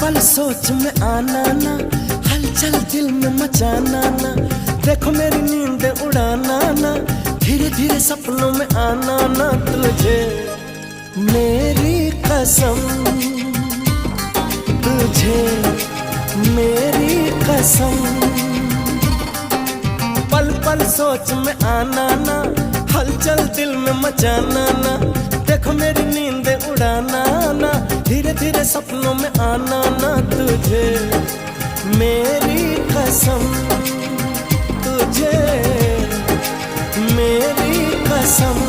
पल सोच में आना ना, हलचल दिल में मचाना ना, देखो मेरी नींद उड़ाना ना, धीरे धीरे सपनों में आना ना, तुझे मेरी कसम, तुझे मेरी कसम। पल पल सोच में आना ना, हलचल दिल में मचाना ना, देखो मेरी नींद उड़ाना ना, धीरे धीरे सपनों में आना ना, तुझे मेरी कसम, तुझे मेरी कसम।